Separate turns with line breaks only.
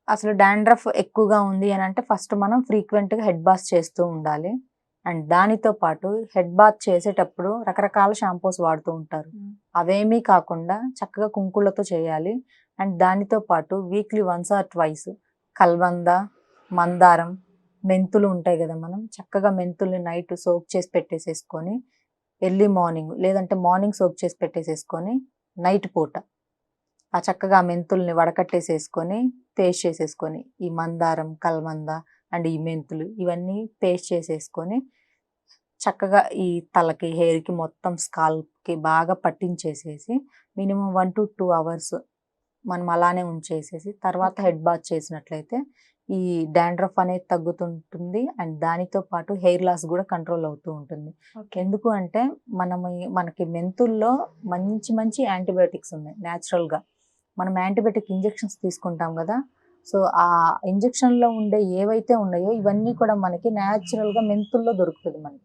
అసలు డాండ్రఫ్ ఎక్కువగా ఉంది అనంటే ఫస్ట్ మనం ఫ్రీక్వెంట్‌గా హెడ్ బాత్ చేస్తూ ఉండాలి. అండ్ దానితో పాటు హెడ్ బాత్ చేసేటప్పుడు రకరకాల షాంపూస్ వాడుతూ ఉంటారు. అవేమీ కాకుండా చక్కగా కుంకుళ్ళతో చేయాలి. అండ్ దానితో పాటు వీక్లీ వన్స్ ఆర్ ట్వైస్ కల్బంద, మందారం, మెంతులు ఉంటాయి గదా! మనం చక్కగా మెంతుల్ని నైట్ సోక్ చేసి పెట్టేసేసుకొని ఎర్లీ మార్నింగ్ లేదంటే మార్నింగ్ సోక్ చేసి పెట్టేసేసుకొని నైట్ పూట ఆ చక్కగా మెంతుల్ని వడకట్టేసేసుకొని పేస్ట్ చేసేసుకొని ఈ మందారం, కల్మంద అండ్ ఈ మెంతులు ఇవన్నీ పేస్ట్ చేసేసుకొని చక్కగా ఈ తలకి, హెయిర్‌కి మొత్తం స్కాల్ప్‌కి బాగా పట్టించేసేసి మినిమమ్ 1-2 అవర్స్ మనం అలానే ఉంచేసేసి తర్వాత హెడ్ బాత్ చేసినట్లయితే ఈ డాండ్రఫ్ అనేది తగ్గుతుంటుంది. అండ్ దానితో పాటు హెయిర్ లాస్ గూడా కంట్రోల్ అవుతూ ఉంటుంది. ఎందుకు అంటే మనకి మెంతుల్లో మంచి మంచి యాంటీబయోటిక్స్ ఉన్నాయి నేచురల్‌గా. మనం యాంటీబయోటిక్ ఇంజెక్షన్స్ తీసుకుంటాం గదా! సో, ఆ ఇంజెక్షన్‌లో ఉండే ఏవైతే ఉన్నాయో ఇవన్నీ కూడా మనకి నేచురల్‌గా మెంతుల్లో దొరుకుతది మనకి.